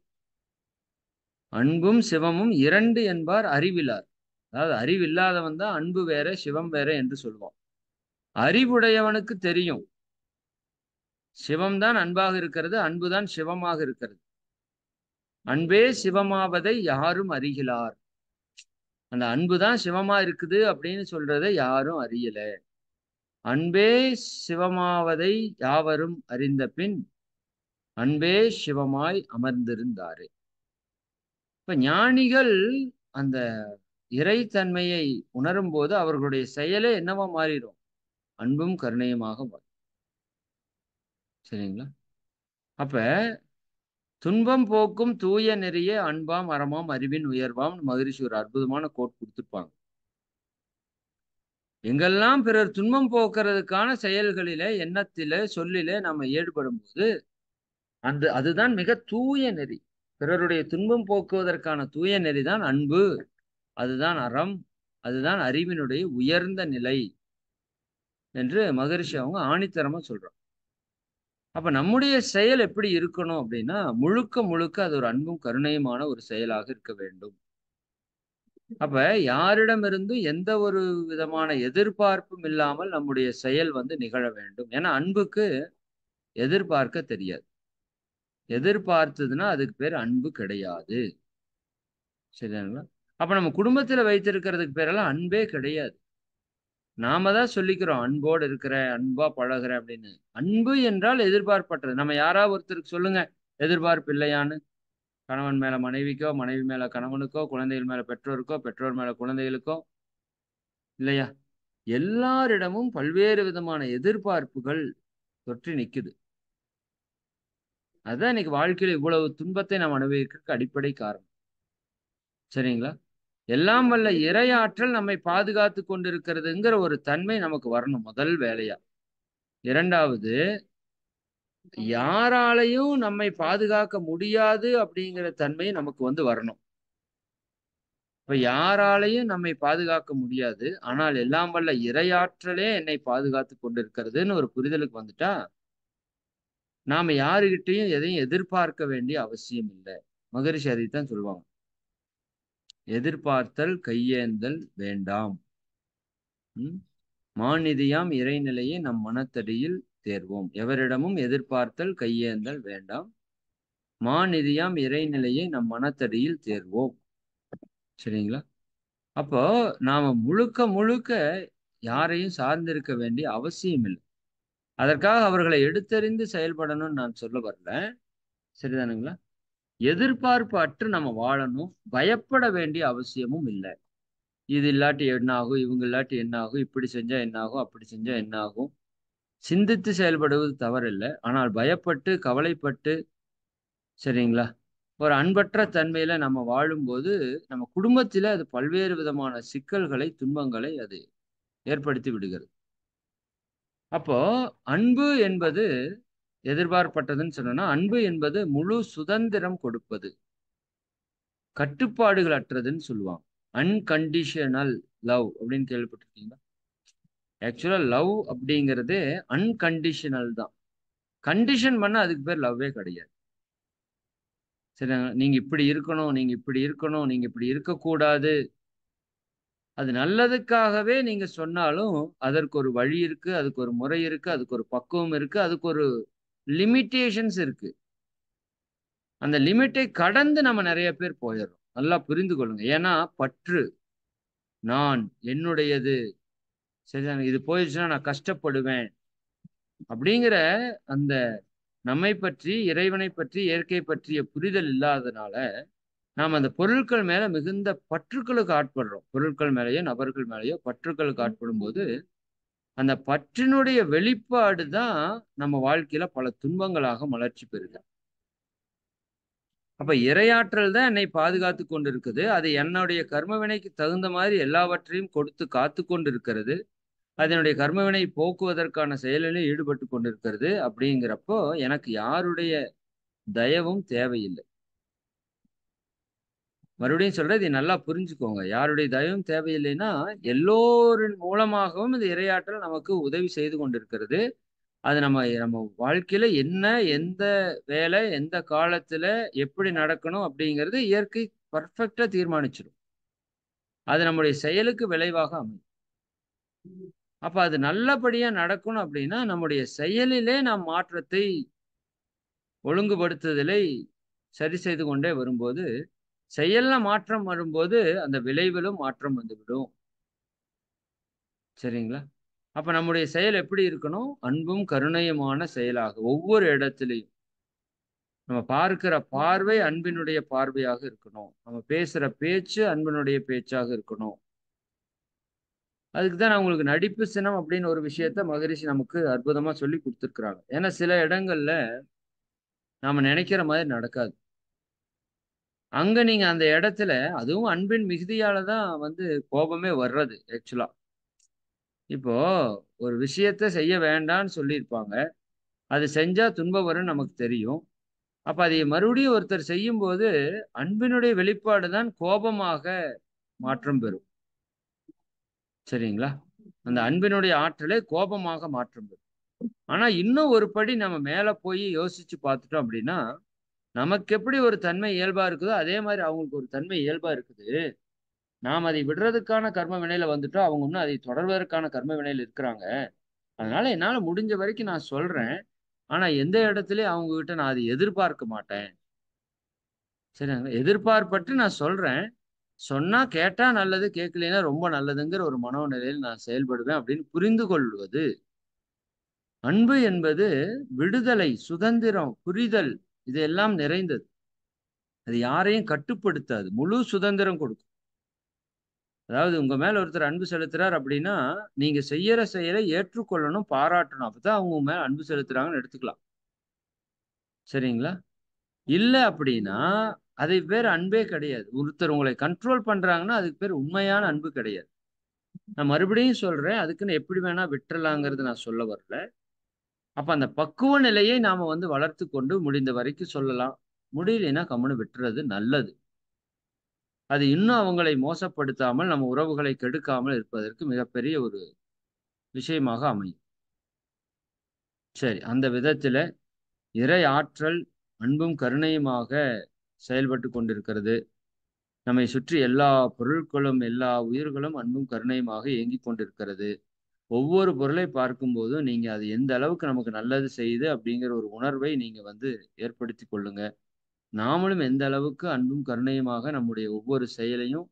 அன்பும் சிவமும் இரண்டு என்பார் அறிவிலார். அதாவது அறிவில்லாதவன் தான் அன்பு வேற, சிவம் வேற என்று சொல்லுவான். அறிவுடையவனுக்கு தெரியும். சிவம் தான் அன்பாக இருக்கிறது, அன்புதான் சிவமாக இருக்கிறது. அன்பே சிவமாவதை யாரும் அறிகிலார். அந்த அன்புதான் சிவமா இருக்குது அப்படின்னு சொல்றதை யாரும் அறியல. அன்பே சிவமாவதை யாவரும் அறிந்த பின் அன்பே சிவமாய் அமர்ந்திருந்தாரே. இப்ப ஞானிகள் அந்த இறைத்தன்மையை உணரும் போது அவர்களுடைய செயலே என்னவா மாறிடும்? அன்பும் கருணையுமாக மாறும். சரிங்களா? அப்ப துன்பம் போக்கும் தூய நெறியே அன்பாம் அறமாம் அறிவின் உயர்வாம் மகரிஷி ஒரு அற்புதமான கோட் கொடுத்திருப்பாங்க. எங்கெல்லாம் பிறர் துன்பம் போக்குறதுக்கான செயல்களிலே, எண்ணத்திலே, சொல்லிலே நம்ம ஈடுபடும் போது அதுதான் மிக தூய நெறி. பிறருடைய துன்பம் போக்குவதற்கான தூய நெறிதான் அன்பு. அதுதான் அறம். அதுதான் அறிவினுடைய உயர்ந்த நிலை என்று மகரிஷி அவங்க ஆணித்தரமா சொல்றாங்க. அப்ப நம்முடைய செயல் எப்படி இருக்கணும் அப்படின்னா, முழுக்க முழுக்க அது ஒரு அன்பும் கருணையுமான ஒரு செயலாக இருக்க வேண்டும். அப்ப யாரிடமிருந்தும் எந்த ஒரு விதமான எதிர்பார்ப்பும் இல்லாமல் நம்முடைய செயல் வந்து நிகழ வேண்டும். ஏன்னா அன்புக்கு எதிர்பார்க்க தெரியாது. எதிர்பார்த்ததுன்னா அதுக்கு பேர் அன்பு கிடையாது. சரிங்களா? அப்ப நம்ம குடும்பத்துல வைத்திருக்கிறதுக்கு பேரெல்லாம் அன்பே கிடையாது. நாம தான் சொல்லிக்கிறோம் அன்போடு இருக்கிறேன், அன்பா பழகுறேன் அப்படின்னு. அன்பு என்றால் எதிர்பார்ப்பற்றது. நம்ம யாராவது ஒருத்தருக்கு சொல்லுங்க எதிர்பார்ப்பு இல்லையான்னு. கணவன் மேல மனைவிக்கோ, மனைவி மேல கணவனுக்கோ, குழந்தைகள் மேல பெற்றோருக்கோ, பெற்றோர் மேல குழந்தைகளுக்கோ இல்லையா? எல்லாரிடமும் பல்வேறு விதமான எதிர்பார்ப்புகள் தொற்றி நிக்குது. அதான் இன்னைக்கு வாழ்க்கையில இவ்வளவு துன்பத்தை நாம் அனுபவிக்கிறதுக்கு அடிப்படை காரணம். சரிங்களா? எல்லாம் வல்ல இறையாற்றல் நம்மை பாதுகாத்து கொண்டிருக்கிறதுங்கிற ஒரு தன்மை நமக்கு வரணும் முதல் வேலையா. இரண்டாவது, யாராலையும் நம்மை பாதுகாக்க முடியாது அப்படிங்கிற தன்மை நமக்கு வந்து வரணும். இப்ப யாராலையும் நம்மை பாதுகாக்க முடியாது. ஆனால் எல்லாம் வல்ல இறையாற்றலே என்னை பாதுகாத்து கொண்டிருக்கிறதுன்னு ஒரு புரிதலுக்கு வந்துட்டா, நாம யாருகிட்டயும் எதையும் எதிர்பார்க்க வேண்டிய அவசியம் இல்லை. மகரிஷி அதைத்தான் சொல்லுவாங்க. எதிர்பார்த்தல் கையேந்தல் வேண்டாம். மாநிதியாம் இறைநிலையை நம் மனத்தடியில் தேர்வோம். எவரிடமும் எதிர்பார்த்தல் கையேந்தல் வேண்டாம். மாநிதியாம் இறைநிலையை நம் மனத்தடியில் தேர்வோம். சரிங்களா? அப்போ நாம முழுக்க முழுக்க யாரையும் சார்ந்திருக்க வேண்டிய அவசியம் இல்லை. அதற்காக அவர்களை எடுத்தறிந்து செயல்படணும்னு நான் சொல்ல வரல. சரிதானுங்களா? எதிர்பார்ப்பு அற்று நம்ம வாழணும். பயப்பட வேண்டிய அவசியமும் இல்லை. இது இல்லாட்டி என்ன ஆகும், இவங்க இல்லாட்டி என்ன ஆகும், இப்படி செஞ்சா என்ன ஆகும், அப்படி செஞ்சா என்ன ஆகும். சிந்தித்து செயல்படுவது தவறில்லை. ஆனால் பயப்பட்டு கவலைப்பட்டு, சரிங்களா, ஒரு அன்பற்ற தன்மையில நம்ம வாழும்போது நம்ம குடும்பத்தில அது பல்வேறு விதமான சிக்கல்களை, துன்பங்களை அது ஏற்படுத்தி விடுகிறது. அப்போ அன்பு என்பது எதிர்பார்ப்பட்டதுன்னு சொன்னோம்னா, அன்பு என்பது முழு சுதந்திரம் கொடுப்பது, கட்டுப்பாடுகள் அற்றதுன்னு சொல்லுவாங்க. அன்கண்டிஷனல் லவ் அப்படின்னு கேள்விப்பட்டிருக்கீங்களா? ஆக்சுவலா லவ் அப்படிங்கிறது அன்கண்டிஷனல் தான். கண்டிஷன் பண்ண அதுக்கு பேர் லவ்வே கிடையாது. சரிங்களா? நீங்க இப்படி இருக்கணும், நீங்க இப்படி இருக்கணும், நீங்க இப்படி இருக்கக்கூடாது. அது நல்லதுக்காகவே நீங்க சொன்னாலும் அதற்கு ஒரு வழி இருக்கு, அதுக்கு ஒரு முறை இருக்கு, அதுக்கு ஒரு பக்குவம் இருக்கு, அதுக்கு ஒரு லிமிட்டேஷன்ஸ் இருக்கு. அந்த லிமிட்டை கடந்து நம்ம நிறைய பேர் போயிடுறோம். நல்லா புரிந்து கொள்ளுங்க. ஏன்னா பற்று, நான், என்னுடையது, சரிதானே, இது போயிடுச்சுன்னா நான் கஷ்டப்படுவேன் அப்படிங்கிற அந்த நம்மை பற்றி, இறைவனை பற்றி, இயற்கை பற்றிய புரிதல் இல்லாதனால நாம் அந்த பொருட்கள் மேல மிகுந்த பற்றுக்களுக்கு ஆட்படுறோம். பொருட்கள் மேலேயோ நபர்கள் மேலேயோ பற்றுக்களுக்கு ஆட்படும் போது அந்த பற்றினுடைய வெளிப்பாடு தான் நம்ம வாழ்க்கையில பல துன்பங்களாக மலர்ச்சி பெறுது. அப்ப இறையாற்றல் தான் என்னை பாதுகாத்து கொண்டு இருக்குது. அது என்னுடைய கர்மவினைக்கு தகுந்த மாதிரி எல்லாவற்றையும் கொடுத்து காத்து கொண்டு இருக்கிறது. அதனுடைய கர்மவினை போக்குவதற்கான செயலில் ஈடுபட்டு கொண்டிருக்கிறது. அப்படிங்கிறப்போ எனக்கு யாருடைய தயவும் தேவையில்லை. மறுபடியும் சொல்றேன், இதை நல்லா புரிஞ்சுக்கோங்க. யாருடைய தயவும் தேவையில்லைன்னா எல்லோரின் மூலமாகவும் இந்த இறையாற்றல் நமக்கு உதவி செய்து கொண்டிருக்கிறது. அது நம்ம நம்ம வாழ்க்கையில என்ன, எந்த வேலை, எந்த காலத்துல எப்படி நடக்கணும் அப்படிங்கிறது இயற்கை பர்ஃபெக்டா தீர்மானிச்சிடும். அது நம்முடைய செயலுக்கு விளைவாக அமையும். அப்ப அது நல்லபடியா நடக்கணும் அப்படின்னா நம்முடைய செயலிலே நாம் மாற்றத்தை, ஒழுங்குபடுத்துதலை சரி செய்து கொண்டே வரும்போது, செயல்ல மாற்றம் வரும்போது அந்த விளைவிலும் மாற்றம் வந்துவிடும். சரிங்களா? அப்ப நம்முடைய செயல் எப்படி இருக்கணும்? அன்பும் கருணையுமான செயலாக ஒவ்வொரு இடத்திலையும். நம்ம பார்க்கிற பார்வை அன்பினுடைய பார்வையாக இருக்கணும். நம்ம பேசுற பேச்சு அன்பினுடைய பேச்சாக இருக்கணும். அதுக்கு தான் நான் உங்களுக்கு நடிப்பு சினம் அப்படின்னு ஒரு விஷயத்த மகரிஷி நமக்கு அற்புதமா சொல்லி கொடுத்துருக்குறாங்க. ஏன்னா சில இடங்கள்ல நாம நினைக்கிற மாதிரி நடக்காது. அங்க நீங்க அந்த இடத்துல அதுவும் அன்பின் மிகுதியால தான் கோபமே வர்றது ஆக்சுவலா. இப்போ ஒரு விஷயத்த செய்ய வேண்டாம்னு சொல்லியிருப்பாங்க. அது செஞ்சா துன்பம் வரும்னு நமக்கு தெரியும். அப்ப அதை மறுபடியும் ஒருத்தர் செய்யும்போது அன்பினுடைய வெளிப்பாடு தான் கோபமாக மாற்றம் பெறும். சரிங்களா? அந்த அன்பினுடைய ஆற்றலை கோபமாக மாற்றம் பெறும். ஆனா இன்னும் ஒரு படி நம்ம மேல போய் யோசிச்சு பார்த்துட்டோம் அப்படின்னா, நமக்கு எப்படி ஒரு தன்மை இயல்பா இருக்குதோ அதே மாதிரி அவங்களுக்கு ஒரு தன்மை இயல்பா இருக்குது. நாம் அதை விடுறதுக்கான கர்ம வினையில வந்துட்டோம். அவங்க இன்னும் அதை தொடர்வதற்கான கர்ம வினையில இருக்கிறாங்க. அதனால என்னால முடிஞ்ச வரைக்கும் நான் சொல்றேன். ஆனா எந்த இடத்துலயும் அவங்க கிட்ட நான் அதை எதிர்பார்க்க மாட்டேன். சரிங்களா? எதிர்பார்ப்பற்று நான் சொல்றேன். சொன்னா கேட்டா நல்லது, கேட்கலைன்னா ரொம்ப நல்லதுங்கிற ஒரு மனோநிலையில் நான் செயல்படுவேன் அப்படின்னு புரிந்து கொள்வது. அன்பு என்பது விடுதலை, சுதந்திரம், புரிதல், இதெல்லாம் நிறைந்தது. அது யாரையும் கட்டுப்படுத்தாது. முழு சுதந்திரம் கொடுக்கும். அதாவது உங்க மேல ஒருத்தர் அன்பு செலுத்துறார் அப்படின்னா, நீங்க செய்யற செயலை ஏற்றுக்கொள்ளணும், பாராட்டணும். அப்பதான் அவங்க உங்க மேல அன்பு செலுத்துறாங்கன்னு எடுத்துக்கலாம். சரிங்களா? இல்ல அப்படின்னா, அதுக்கு பேர் அன்பே கிடையாது. ஒருத்தர் உங்களை கண்ட்ரோல் பண்றாங்கன்னா, அதுக்கு பேர் உண்மையான அன்பு கிடையாது. நான் மறுபடியும் சொல்றேன். அதுக்குன்னு எப்படி வேணா விட்டுறலாங்கிறது நான் சொல்ல வரல. அப்ப அந்த பக்குவ நிலையை நாம வளர்த்துக் கொண்டு முடிந்த வரைக்கும் சொல்லலாம். முடியலைன்னா கம்முனு விட்டுறது நல்லது. அது இன்னும் அவங்களை மோசப்படுத்தாமல், நம்ம உறவுகளை கெடுக்காமல் இருப்பதற்கு மிகப்பெரிய ஒரு விஷயமாக அமையும். சரி, அந்த விதத்தில இறை ஆற்றல் அன்பும் கருணையுமாக செயல்பட்டு கொண்டிருக்கிறது. நம்மை சுற்றி எல்லா பொருட்களும் எல்லா உயிர்களும் அன்பும் கருணையுமாக இயங்கிக் கொண்டிருக்கிறது. ஒவ்வொரு பொருளை பார்க்கும்போதும் நீங்க அது எந்த அளவுக்கு நமக்கு நல்லது செய்யுது அப்படிங்கிற ஒரு உணர்வை நீங்க வந்து ஏற்படுத்திக் கொள்ளுங்க. நாமளும் எந்த அளவுக்கு அன்பும் கருணையுமாக நம்முடைய ஒவ்வொரு செயலையும்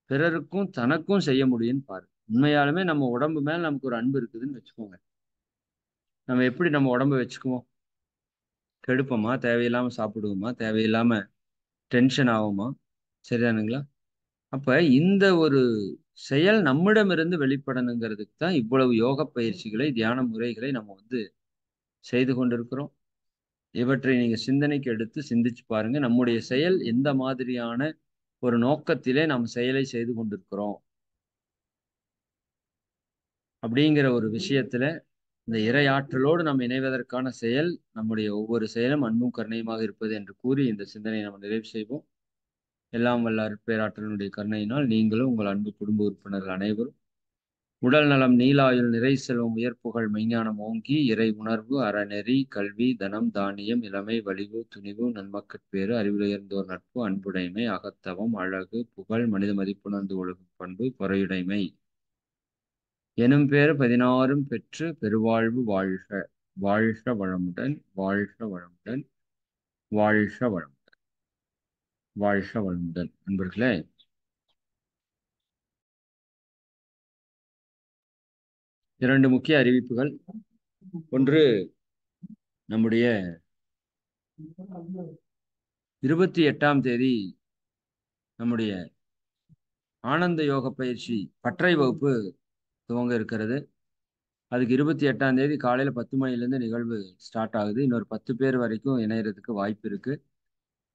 பிறருக்கும் தனக்கும் செய்ய முடியும்னு பாருங்க. உண்மையாலுமே நம்ம உடம்பு மேல நமக்கு ஒரு அன்பு இருக்குதுன்னு வச்சுக்கோங்க. நம்ம எப்படி நம்ம உடம்ப வச்சுக்குவோம்? கெடுப்போமா? தேவையில்லாம சாப்பிடுவோமா? தேவையில்லாம டென்ஷன் ஆவோமா? சரிதானுங்களா? அப்ப இந்த ஒரு செயல் நம்மிடமிருந்து வெளிப்படணுங்கிறதுக்கு தான் இவ்வளவு யோக பயிற்சிகளை, தியான முறைகளை நம்ம வந்து செய்து கொண்டிருக்கிறோம். இவற்றை நீங்க சிந்தனைக்கு எடுத்து சிந்திச்சு பாருங்க. நம்முடைய செயல் எந்த மாதிரியான ஒரு நோக்கத்திலே நாம் செயலை செய்து கொண்டிருக்கிறோம். அப்படிங்கிற ஒரு விஷயத்துல இந்த இறையாற்றலோடு நாம் இணைவதற்கான செயல் நம்முடைய ஒவ்வொரு செயலும் அன்பும் கருணையுமாக இருப்பது என்று கூறி இந்த சிந்தனையை நம்ம நிறைவு செய்வோம். எல்லாம் வல்ல அருட்பேராற்றலினுடைய கருணையினால் நீங்களும் உங்கள் அன்பு குடும்ப உறுப்பினர்கள் அனைவரும் உடல் நலம் நீலாயுள் நிறை செல்வம் உயர்ப்புகழ் மெய்ஞானம் ஓங்கி இறை உணர்வு அறநெறி கல்வி தனம் தானியம் இளமை வலிவு துணிவு நன்மக்கட்பேறு அறிவிலுயர்ந்தோர் நட்பு அன்புடைமை அகத்தவம் அழகு புகழ் மனித மதிப்புணர்ந்து ஒழுகும் பண்பு பொறையுடைமை எனும் பேறு 16ம் பெற்று பெருவாழ்வு வாழ்க. வாழ்க வளமுடன் வாழ்க வளமுடன் வாழ்க வளமுடன் வாழ்க வளமுடன். நண்பர்களே, 2 முக்கிய அறிவிப்புகள். ஒன்று, நம்முடைய 28ஆம் தேதி நம்முடைய ஆனந்த யோக பயிற்சி பட்டறை வகுப்பு துவங்க இருக்கிறது. அதுக்கு 28ஆம் தேதி காலையில 10 மணிலேருந்து நிகழ்வு ஸ்டார்ட் ஆகுது. இன்னொரு 10 பேர் வரைக்கும் இணையறதுக்கு வாய்ப்பு இருக்கு.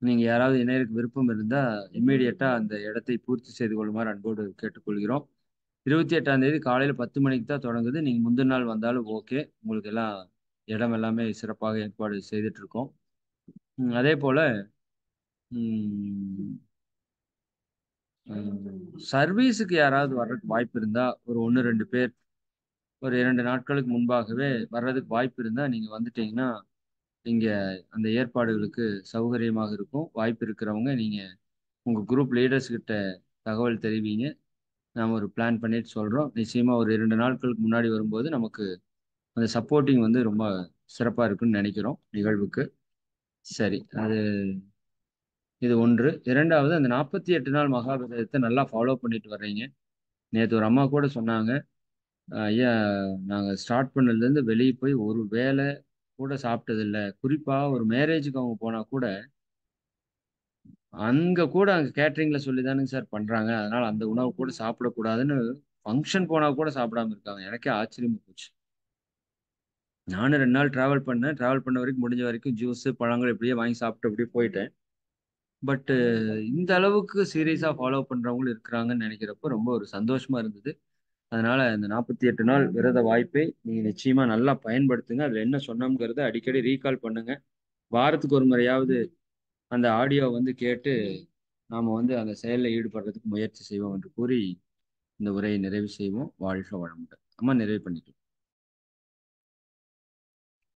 நீங்க யாராவது இணையருக்கு விருப்பம் இருந்தா இம்மீடியட்டா அந்த இடத்தை பூர்த்தி செய்து கொள்ளுமாறு அன்போடு கேட்டுக்கொள்கிறோம். 28ஆம் தேதி காலையில 10 மணிக்கு தான் தொடங்குது. நீங்க முந்தின நாள் வந்தாலும் ஓகே. உங்களுக்கு எல்லாம் இடம் எல்லாமே சிறப்பாக ஏற்பாடு செய்துட்டு இருக்கோம். அதே போல சர்வீஸுக்கு யாராவது வர்றதுக்கு வாய்ப்பு இருந்தா ஒரு 1-2 பேர் ஒரு 2 நாட்களுக்கு முன்பாகவே வர்றதுக்கு வாய்ப்பு இருந்தா நீங்க வந்துட்டீங்கன்னா இங்க அந்த ஏற்பாடுகளுக்கு சௌகரியமாக இருக்கும். வாய்ப்பு இருக்கிறவங்க நீங்க உங்க குரூப் லீடர்ஸ் கிட்ட தகவல் தெரிவிங்க. நாம ஒரு பிளான் பண்ணிட்டு சொல்றோம். நிச்சயமா ஒரு 2 நாட்களுக்கு முன்னாடி வரும்போது நமக்கு அந்த சப்போர்ட்டிங் வந்து ரொம்ப சிறப்பா இருக்குன்னு நினைக்கிறோம் நிகழ்வுக்கு. சரி, அது இது ஒன்று. 2வது, அந்த 48 நாள் மகாவிரதத்தை நல்லா ஃபாலோ பண்ணிட்டு வர்றீங்க. நேத்து ஒரு அம்மா கூட சொன்னாங்க, ஐயா நாங்க ஸ்டார்ட் பண்ணதுலேருந்து வெளியே போய் ஒரு வேளை கூட சாப்பிட்டது இல்ல. குறிப்பா ஒரு மேரேஜுக்கு அவங்க போனா கூட அங்க கேட்டரிங்ல சொல்லி தானுங்க சார் பண்றாங்க. அதனால அந்த உணவு கூட சாப்பிடக்கூடாதுன்னு ஃபங்க்ஷன் போனா கூட சாப்பிடாம இருக்காங்க. எனக்கே ஆச்சரியமா போச்சு. நானும் 2 நாள் டிராவல் பண்ணேன். டிராவல் பண்ண வரைக்கும் முடிஞ்ச வரைக்கும் ஜூஸ், பழங்கள் இப்படியே வாங்கி சாப்பிட்டு அப்படியே போயிட்டேன். பட் இந்த அளவுக்கு சீரியஸா ஃபாலோ பண்றவங்களும் இருக்கிறாங்கன்னு நினைக்கிறப்போ ரொம்ப ஒரு சந்தோஷமா இருந்தது. அதனால இந்த 48 நாள் விரத வாய்ப்பை நீங்க நிச்சயமா நல்லா பயன்படுத்துங்க. அதுல என்ன சொன்னோம்ங்கிறத அடிக்கடி ரீகால் பண்ணுங்க. வாரத்துக்கு ஒரு முறையாவது அந்த ஆடியோ வந்து கேட்டு நாம வந்து அந்த செயல்ல ஈடுபடுறதுக்கு முயற்சி செய்வோம் என்று கூறி இந்த உரையை நிறைவு செய்வோம். வாழ்க வளமுடன். அம்மா நிறைவு பண்ணிக்கலாம்.